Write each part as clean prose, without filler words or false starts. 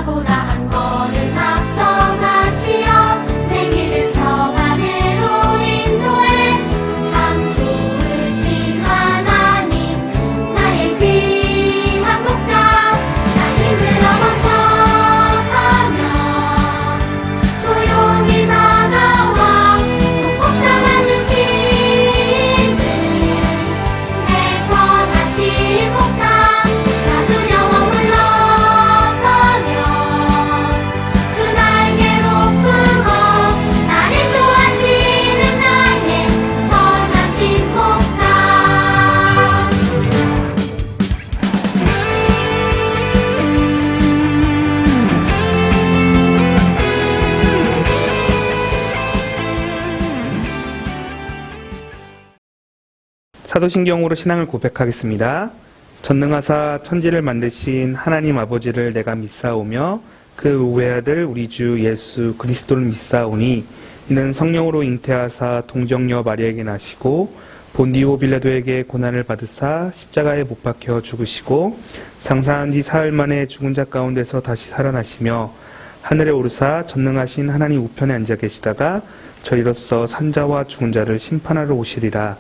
나보다 한 걸음 앞서 가시어 내 길을 평안으로 인도해. 참 좋으신 하나님 나의 귀한 목자. 나 힘들어 멈춰서면 조용히 다가와 손 꼭 잡아주시는 내 선하신 목자. 나 두려워 물러서면 주 나에게로 품어 나를 도와주시는 나의 선하신 목자. 사도신경으로 신앙을 고백하겠습니다. 전능하사 천지를 만드신 하나님 아버지를 내가 믿사오며 그 외아들 우리 주 예수 그리스도를 믿사오니 이는 성령으로 잉태하사 동정녀 마리아에게 나시고 본디오 빌라도에게 고난을 받으사 십자가에 못 박혀 죽으시고 장사한 지 사흘 만에 죽은 자 가운데서 다시 살아나시며 하늘에 오르사 전능하신 하나님 우편에 앉아 계시다가 저희로서 산자와 죽은 자를 심판하러 오시리라.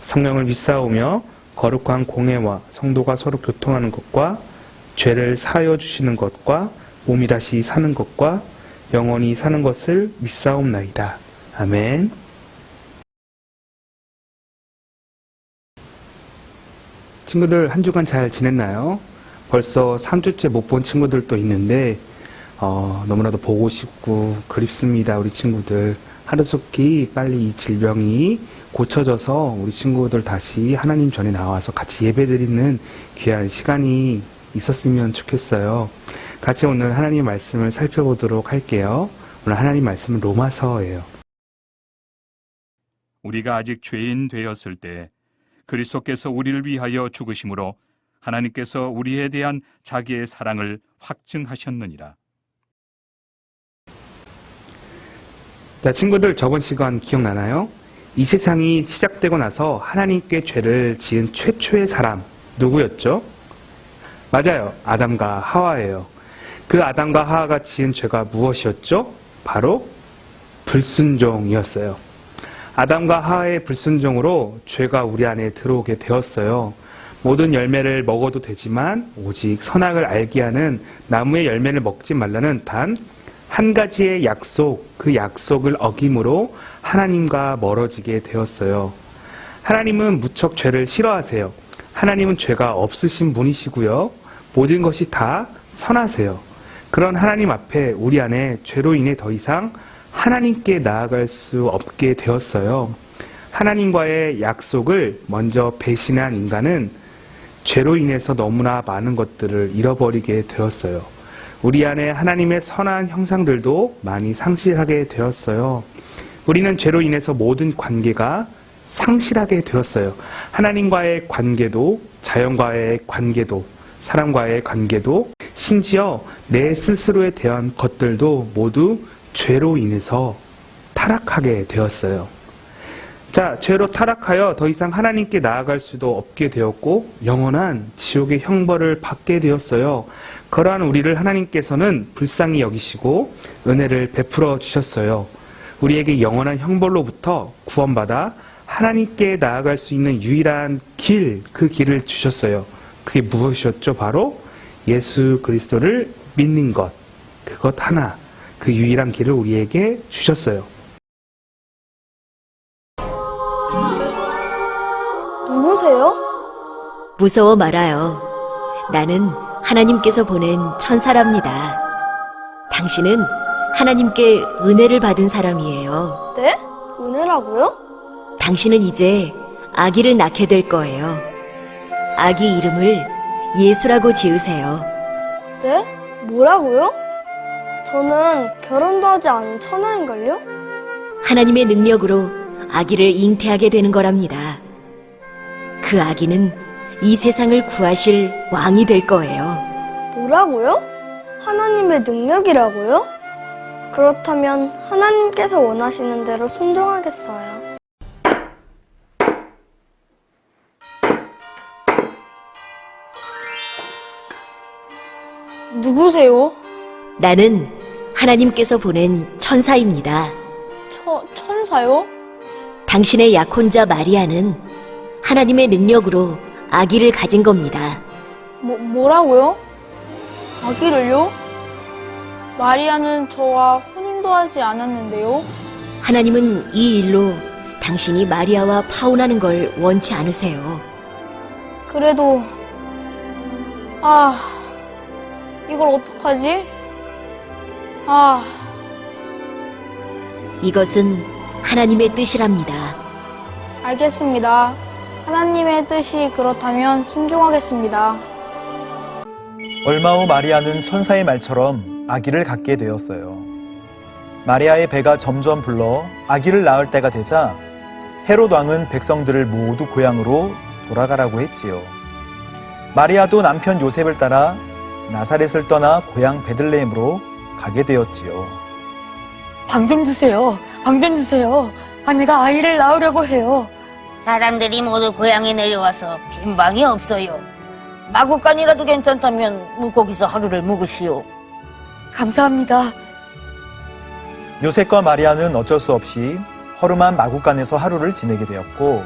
성령을 믿사오며 거룩한 공회와 성도가 서로 교통하는 것과 죄를 사하여 주시는 것과 몸이 다시 사는 것과 영원히 사는 것을 믿사옵나이다. 아멘. 친구들 한 주간 잘 지냈나요? 벌써 3주째 못 본 친구들도 있는데 너무나도 보고 싶고 그립습니다. 우리 친구들 하루속히 빨리 이 질병이 고쳐져서 우리 친구들 다시 하나님 전에 나와서 같이 예배드리는 귀한 시간이 있었으면 좋겠어요. 같이 오늘 하나님 말씀을 살펴보도록 할게요. 오늘 하나님 말씀은 로마서예요. 우리가 아직 죄인 되었을 때 그리스도께서 우리를 위하여 죽으심으로 하나님께서 우리에 대한 자기의 사랑을 확증하셨느니라. 자, 친구들 저번 시간 기억나나요? 이 세상이 시작되고 나서 하나님께 죄를 지은 최초의 사람 누구였죠? 맞아요. 아담과 하와예요. 그 아담과 하와가 지은 죄가 무엇이었죠? 바로 불순종이었어요. 아담과 하와의 불순종으로 죄가 우리 안에 들어오게 되었어요. 모든 열매를 먹어도 되지만 오직 선악을 알게 하는 나무의 열매를 먹지 말라는 단 한 가지의 약속, 그 약속을 어김으로 하나님과 멀어지게 되었어요. 하나님은 무척 죄를 싫어하세요. 하나님은 죄가 없으신 분이시고요. 모든 것이 다 선하세요. 그런 하나님 앞에 우리 안에 죄로 인해 더 이상 하나님께 나아갈 수 없게 되었어요. 하나님과의 약속을 먼저 배신한 인간은 죄로 인해서 너무나 많은 것들을 잃어버리게 되었어요. 우리 안에 하나님의 선한 형상들도 많이 상실하게 되었어요. 우리는 죄로 인해서 모든 관계가 상실하게 되었어요. 하나님과의 관계도, 자연과의 관계도, 사람과의 관계도, 심지어 내 스스로에 대한 것들도 모두 죄로 인해서 타락하게 되었어요. 자, 죄로 타락하여 더 이상 하나님께 나아갈 수도 없게 되었고 영원한 지옥의 형벌을 받게 되었어요. 그러한 우리를 하나님께서는 불쌍히 여기시고 은혜를 베풀어 주셨어요. 우리에게 영원한 형벌로부터 구원받아 하나님께 나아갈 수 있는 유일한 길, 그 길을 주셨어요. 그게 무엇이었죠? 바로 예수 그리스도를 믿는 것. 그것 하나, 그 유일한 길을 우리에게 주셨어요. 누구세요? 무서워 말아요. 나는 하나님께서 보낸 천사랍니다. 당신은 하나님께 은혜를 받은 사람이에요. 네? 은혜라고요? 당신은 이제 아기를 낳게 될 거예요. 아기 이름을 예수라고 지으세요. 네? 뭐라고요? 저는 결혼도 하지 않은 처녀인걸요? 하나님의 능력으로 아기를 잉태하게 되는 거랍니다. 그 아기는 이 세상을 구하실 왕이 될 거예요. 뭐라고요? 하나님의 능력이라고요? 그렇다면 하나님께서 원하시는 대로 순종하겠어요. 누구세요? 나는 하나님께서 보낸 천사입니다. 천사요? 당신의 약혼자 마리아는 하나님의 능력으로 아기를 가진 겁니다. 뭐라고요? 아기를요? 마리아는 저와 혼인도 하지 않았는데요? 하나님은 이 일로 당신이 마리아와 파혼하는 걸 원치 않으세요. 그래도, 이걸 어떡하지? 이것은 하나님의 뜻이랍니다. 알겠습니다. 하나님의 뜻이 그렇다면 순종하겠습니다. 얼마 후 마리아는 천사의 말처럼 아기를 갖게 되었어요. 마리아의 배가 점점 불러 아기를 낳을 때가 되자 헤롯 왕은 백성들을 모두 고향으로 돌아가라고 했지요. 마리아도 남편 요셉을 따라 나사렛을 떠나 고향 베들레헴으로 가게 되었지요. 방 좀 주세요. 방 좀 주세요. 아내가 아이를 낳으려고 해요. 사람들이 모두 고향에 내려와서 빈 방이 없어요. 마구간이라도 괜찮다면 거기서 하루를 묵으시오. 감사합니다. 요셉과 마리아는 어쩔 수 없이 허름한 마구간에서 하루를 지내게 되었고,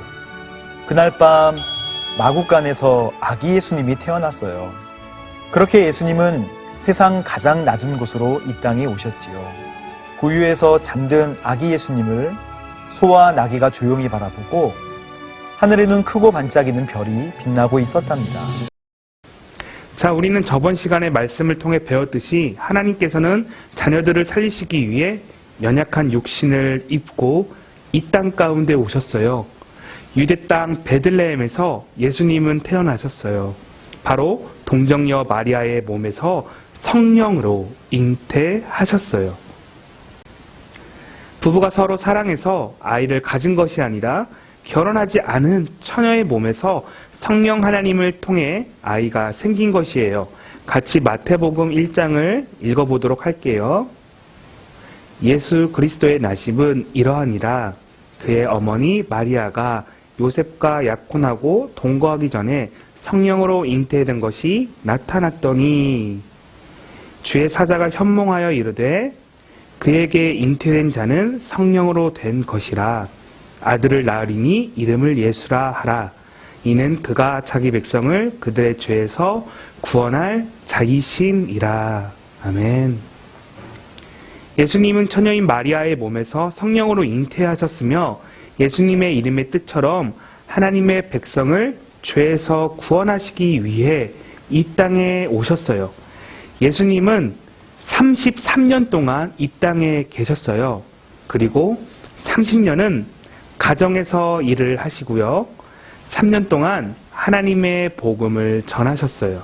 그날 밤 마구간에서 아기 예수님이 태어났어요. 그렇게 예수님은 세상 가장 낮은 곳으로 이 땅에 오셨지요. 구유에서 잠든 아기 예수님을 소와 나귀가 조용히 바라보고 하늘에는 크고 반짝이는 별이 빛나고 있었답니다. 자, 우리는 저번 시간에 말씀을 통해 배웠듯이 하나님께서는 자녀들을 살리시기 위해 연약한 육신을 입고 이 땅 가운데 오셨어요. 유대 땅 베들레헴에서 예수님은 태어나셨어요. 바로 동정녀 마리아의 몸에서 성령으로 잉태하셨어요. 부부가 서로 사랑해서 아이를 가진 것이 아니라 결혼하지 않은 처녀의 몸에서 성령 하나님을 통해 아이가 생긴 것이에요. 같이 마태복음 1장을 읽어보도록 할게요. 예수 그리스도의 나심은 이러하니라. 그의 어머니 마리아가 요셉과 약혼하고 동거하기 전에 성령으로 잉태된 것이 나타났더니 주의 사자가 현몽하여 이르되 그에게 잉태된 자는 성령으로 된 것이라. 아들을 낳으리니 이름을 예수라 하라. 이는 그가 자기 백성을 그들의 죄에서 구원할 자이심이라. 아멘. 예수님은 처녀인 마리아의 몸에서 성령으로 잉태하셨으며 예수님의 이름의 뜻처럼 하나님의 백성을 죄에서 구원하시기 위해 이 땅에 오셨어요. 예수님은 33년 동안 이 땅에 계셨어요. 그리고 30년은 가정에서 일을 하시고요. 3년 동안 하나님의 복음을 전하셨어요.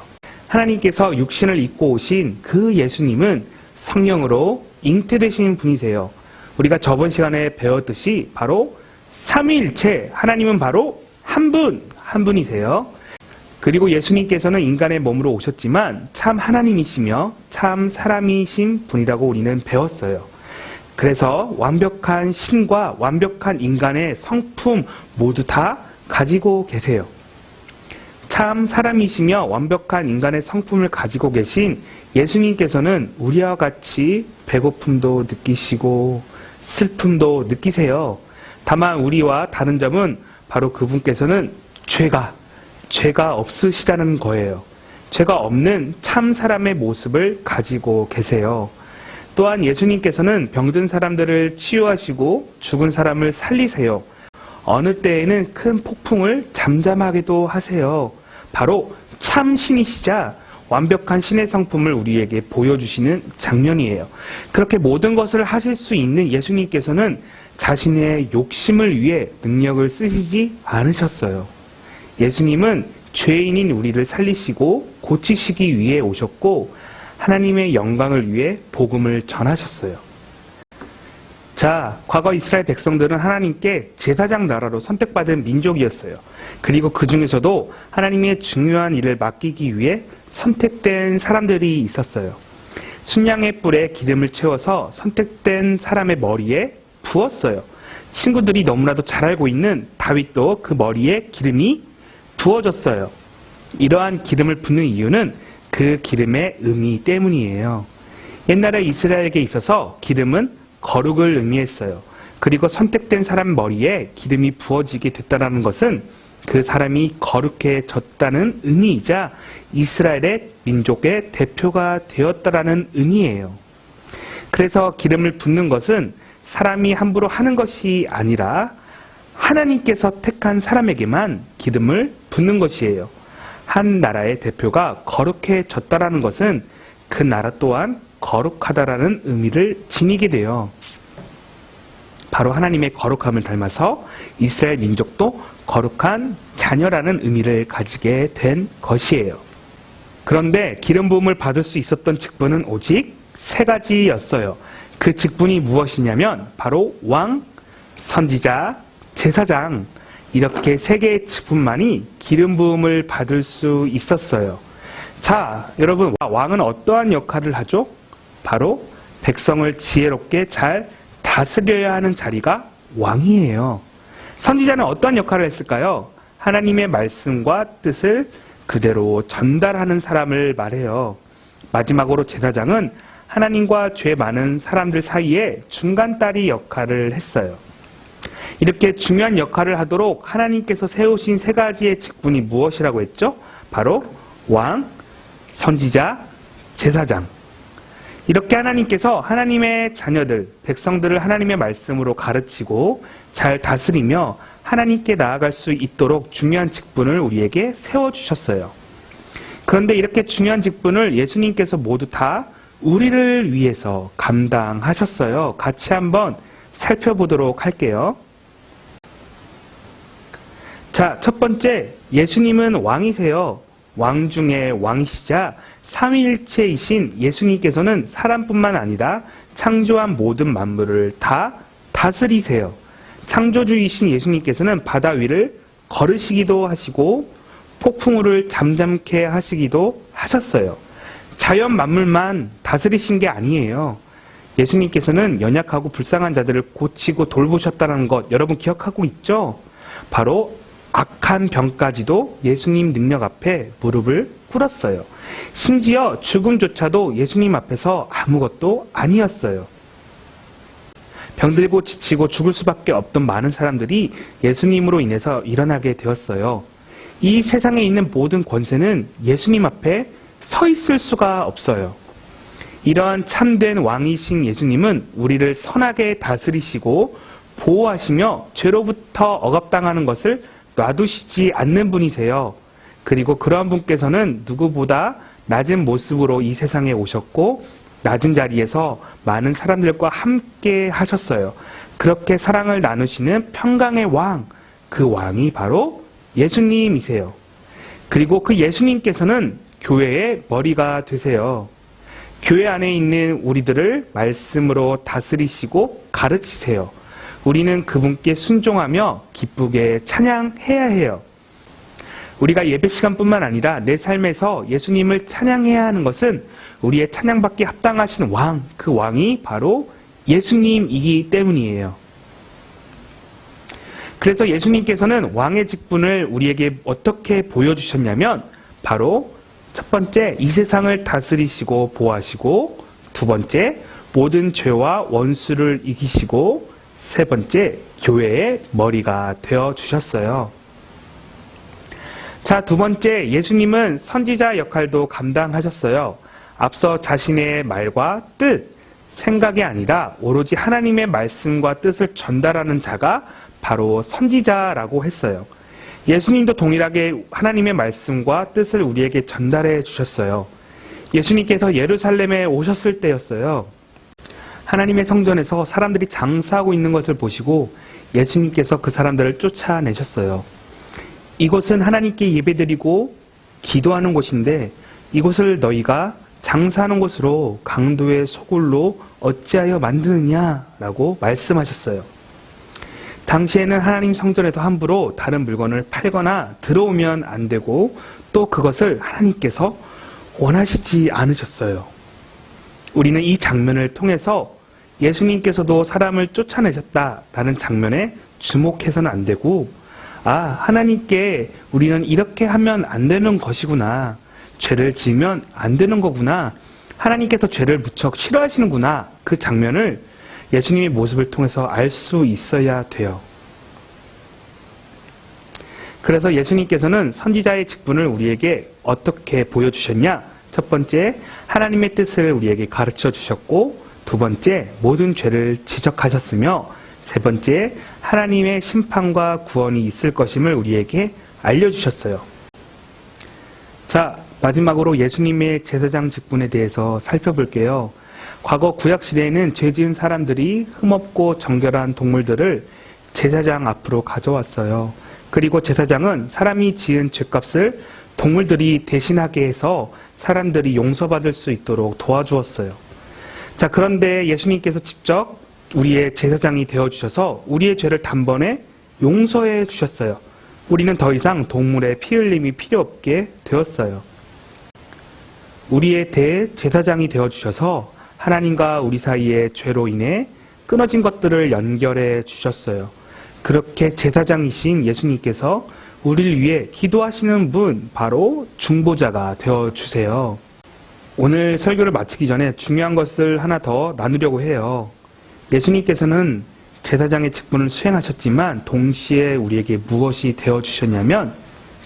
하나님께서 육신을 입고 오신 그 예수님은 성령으로 잉태되신 분이세요. 우리가 저번 시간에 배웠듯이 바로 삼위일체, 하나님은 바로 한 분이세요. 그리고 예수님께서는 인간의 몸으로 오셨지만 참 하나님이시며 참 사람이신 분이라고 우리는 배웠어요. 그래서 완벽한 신과 완벽한 인간의 성품 모두 다 가지고 계세요. 참 사람이시며 완벽한 인간의 성품을 가지고 계신 예수님께서는 우리와 같이 배고픔도 느끼시고 슬픔도 느끼세요. 다만 우리와 다른 점은 바로 그분께서는 죄가 없으시다는 거예요. 죄가 없는 참 사람의 모습을 가지고 계세요. 또한 예수님께서는 병든 사람들을 치유하시고 죽은 사람을 살리세요. 어느 때에는 큰 폭풍을 잠잠하게도 하세요. 바로 참 신이시자 완벽한 신의 성품을 우리에게 보여주시는 장면이에요. 그렇게 모든 것을 하실 수 있는 예수님께서는 자신의 욕심을 위해 능력을 쓰시지 않으셨어요. 예수님은 죄인인 우리를 살리시고 고치시기 위해 오셨고 하나님의 영광을 위해 복음을 전하셨어요. 자, 과거 이스라엘 백성들은 하나님께 제사장 나라로 선택받은 민족이었어요. 그리고 그 중에서도 하나님의 중요한 일을 맡기기 위해 선택된 사람들이 있었어요. 순양의 뿔에 기름을 채워서 선택된 사람의 머리에 부었어요. 친구들이 너무나도 잘 알고 있는 다윗도 그 머리에 기름이 부어졌어요. 이러한 기름을 붓는 이유는 그 기름의 의미 때문이에요. 옛날에 이스라엘에게 있어서 기름은 거룩을 의미했어요. 그리고 선택된 사람 머리에 기름이 부어지게 됐다는 것은 그 사람이 거룩해졌다는 의미이자 이스라엘의 민족의 대표가 되었다라는 의미예요. 그래서 기름을 붓는 것은 사람이 함부로 하는 것이 아니라 하나님께서 택한 사람에게만 기름을 붓는 것이에요. 한 나라의 대표가 거룩해졌다라는 것은 그 나라 또한 거룩하다라는 의미를 지니게 돼요. 바로 하나님의 거룩함을 닮아서 이스라엘 민족도 거룩한 자녀라는 의미를 가지게 된 것이에요. 그런데 기름 부음을 받을 수 있었던 직분은 오직 3가지였어요. 그 직분이 무엇이냐면 바로 왕, 선지자, 제사장, 이렇게 3개의 직분만이 기름 부음을 받을 수 있었어요. 자, 여러분, 왕은 어떠한 역할을 하죠? 바로 백성을 지혜롭게 잘 다스려야 하는 자리가 왕이에요. 선지자는 어떠한 역할을 했을까요? 하나님의 말씀과 뜻을 그대로 전달하는 사람을 말해요. 마지막으로 제사장은 하나님과 죄 많은 사람들 사이에 중간다리 역할을 했어요. 이렇게 중요한 역할을 하도록 하나님께서 세우신 3가지의 직분이 무엇이라고 했죠? 바로 왕, 선지자, 제사장. 이렇게 하나님께서 하나님의 자녀들, 백성들을 하나님의 말씀으로 가르치고 잘 다스리며 하나님께 나아갈 수 있도록 중요한 직분을 우리에게 세워주셨어요. 그런데 이렇게 중요한 직분을 예수님께서 모두 다 우리를 위해서 감당하셨어요. 같이 한번 살펴보도록 할게요. 자, 첫 번째, 예수님은 왕이세요. 왕 중에 왕이시자 삼위일체이신 예수님께서는 사람뿐만 아니라 창조한 모든 만물을 다 다스리세요. 창조주이신 예수님께서는 바다 위를 걸으시기도 하시고 폭풍우를 잠잠케 하시기도 하셨어요. 자연 만물만 다스리신 게 아니에요. 예수님께서는 연약하고 불쌍한 자들을 고치고 돌보셨다는 것 여러분 기억하고 있죠? 바로 악한 병까지도 예수님 능력 앞에 무릎을 꿇었어요. 심지어 죽음조차도 예수님 앞에서 아무것도 아니었어요. 병들고 지치고 죽을 수밖에 없던 많은 사람들이 예수님으로 인해서 일어나게 되었어요. 이 세상에 있는 모든 권세는 예수님 앞에 서 있을 수가 없어요. 이러한 참된 왕이신 예수님은 우리를 선하게 다스리시고 보호하시며 죄로부터 억압당하는 것을 놔두시지 않는 분이세요. 그리고 그러한 분께서는 누구보다 낮은 모습으로 이 세상에 오셨고 낮은 자리에서 많은 사람들과 함께 하셨어요. 그렇게 사랑을 나누시는 평강의 왕, 그 왕이 바로 예수님이세요. 그리고 그 예수님께서는 교회의 머리가 되세요. 교회 안에 있는 우리들을 말씀으로 다스리시고 가르치세요. 우리는 그분께 순종하며 기쁘게 찬양해야 해요. 우리가 예배 시간뿐만 아니라 내 삶에서 예수님을 찬양해야 하는 것은 우리의 찬양받기 합당하신 왕, 그 왕이 바로 예수님이기 때문이에요. 그래서 예수님께서는 왕의 직분을 우리에게 어떻게 보여주셨냐면 바로 첫 번째, 이 세상을 다스리시고 보호하시고, 두 번째, 모든 죄와 원수를 이기시고, 세 번째, 교회의 머리가 되어주셨어요. 자, 두 번째, 예수님은 선지자 역할도 감당하셨어요. 앞서 자신의 말과 뜻, 생각이 아니라 오로지 하나님의 말씀과 뜻을 전달하는 자가 바로 선지자라고 했어요. 예수님도 동일하게 하나님의 말씀과 뜻을 우리에게 전달해 주셨어요. 예수님께서 예루살렘에 오셨을 때였어요. 하나님의 성전에서 사람들이 장사하고 있는 것을 보시고 예수님께서 그 사람들을 쫓아내셨어요. 이곳은 하나님께 예배드리고 기도하는 곳인데 이곳을 너희가 장사하는 곳으로 강도의 소굴로 어찌하여 만드느냐라고 말씀하셨어요. 당시에는 하나님 성전에서 함부로 다른 물건을 팔거나 들어오면 안 되고 또 그것을 하나님께서 원하시지 않으셨어요. 우리는 이 장면을 통해서 예수님께서도 사람을 쫓아내셨다라는 장면에 주목해서는 안 되고 하나님께 우리는 이렇게 하면 안 되는 것이구나. 죄를 지으면 안 되는 거구나. 하나님께서 죄를 무척 싫어하시는구나. 그 장면을 예수님의 모습을 통해서 알 수 있어야 돼요. 그래서 예수님께서는 선지자의 직분을 우리에게 어떻게 보여주셨냐? 첫 번째, 하나님의 뜻을 우리에게 가르쳐 주셨고, 두 번째, 모든 죄를 지적하셨으며, 세 번째, 하나님의 심판과 구원이 있을 것임을 우리에게 알려주셨어요. 자, 마지막으로 예수님의 제사장 직분에 대해서 살펴볼게요. 과거 구약시대에는 죄 지은 사람들이 흠없고 정결한 동물들을 제사장 앞으로 가져왔어요. 그리고 제사장은 사람이 지은 죄값을 동물들이 대신하게 해서 사람들이 용서받을 수 있도록 도와주었어요. 자, 그런데 예수님께서 직접 우리의 제사장이 되어주셔서 우리의 죄를 단번에 용서해 주셨어요. 우리는 더 이상 동물의 피 흘림이 필요 없게 되었어요. 우리의 대제사장이 되어주셔서 하나님과 우리 사이의 죄로 인해 끊어진 것들을 연결해 주셨어요. 그렇게 제사장이신 예수님께서 우리를 위해 기도하시는 분, 바로 중보자가 되어주세요. 오늘 설교를 마치기 전에 중요한 것을 하나 더 나누려고 해요. 예수님께서는 제사장의 직분을 수행하셨지만 동시에 우리에게 무엇이 되어주셨냐면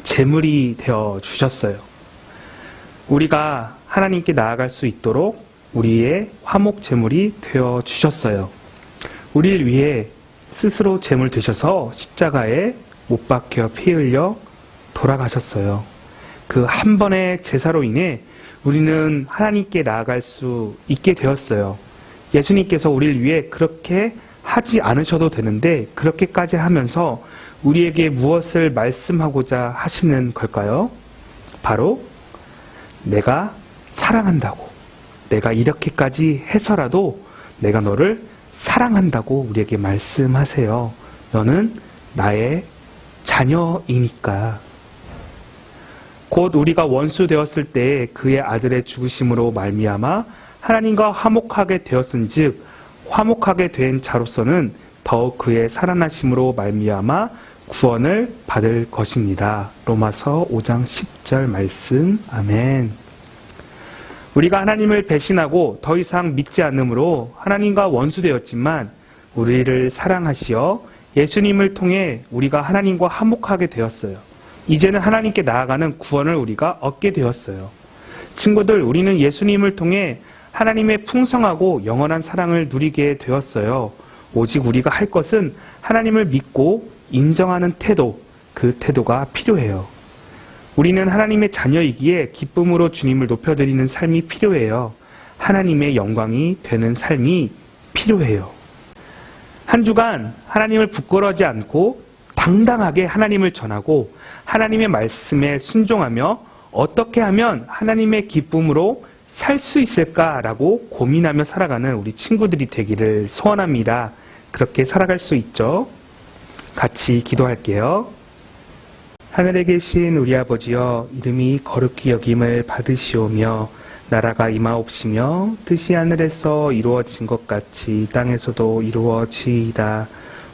제물이 되어주셨어요. 우리가 하나님께 나아갈 수 있도록 우리의 화목 제물이 되어주셨어요. 우리를 위해 스스로 제물 되셔서 십자가에 못 박혀 피 흘려 돌아가셨어요. 그 한 번의 제사로 인해 우리는 하나님께 나아갈 수 있게 되었어요. 예수님께서 우리를 위해 그렇게 하지 않으셔도 되는데 그렇게까지 하면서 우리에게 무엇을 말씀하고자 하시는 걸까요? 바로 내가 사랑한다고, 내가 이렇게까지 해서라도 내가 너를 사랑한다고 우리에게 말씀하세요. 너는 나의 자녀이니까. 곧 우리가 원수 되었을 때 그의 아들의 죽으심으로 말미암아 하나님과 화목하게 되었은즉 화목하게 된 자로서는 더욱 그의 살아나심으로 말미암아 구원을 받을 것입니다. 로마서 5장 10절 말씀. 아멘. 우리가 하나님을 배신하고 더 이상 믿지 않으므로 하나님과 원수되었지만 우리를 사랑하시어 예수님을 통해 우리가 하나님과 화목하게 되었어요. 이제는 하나님께 나아가는 구원을 우리가 얻게 되었어요. 친구들, 우리는 예수님을 통해 하나님의 풍성하고 영원한 사랑을 누리게 되었어요. 오직 우리가 할 것은 하나님을 믿고 인정하는 태도, 그 태도가 필요해요. 우리는 하나님의 자녀이기에 기쁨으로 주님을 높여드리는 삶이 필요해요. 하나님의 영광이 되는 삶이 필요해요. 한 주간 하나님을 부끄러워하지 않고 당당하게 하나님을 전하고 하나님의 말씀에 순종하며 어떻게 하면 하나님의 기쁨으로 살 수 있을까라고 고민하며 살아가는 우리 친구들이 되기를 소원합니다. 그렇게 살아갈 수 있죠? 같이 기도할게요. 하늘에 계신 우리 아버지여, 이름이 거룩히 여김을 받으시오며 나라가 임하옵시며 뜻이 하늘에서 이루어진 것 같이 땅에서도 이루어지이다.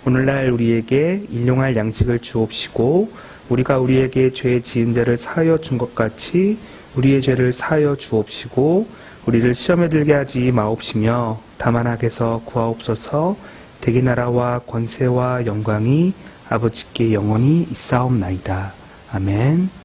오늘날 우리에게 일용할 양식을 주옵시고 우리가 우리에게 죄 지은 자를 사하여 준 것 같이 우리의 죄를 사하여 주옵시고 우리를 시험에 들게 하지 마옵시며 다만 악에서 구하옵소서. 대개 나라와 권세와 영광이 아버지께 영원히 있사옵나이다. 아멘.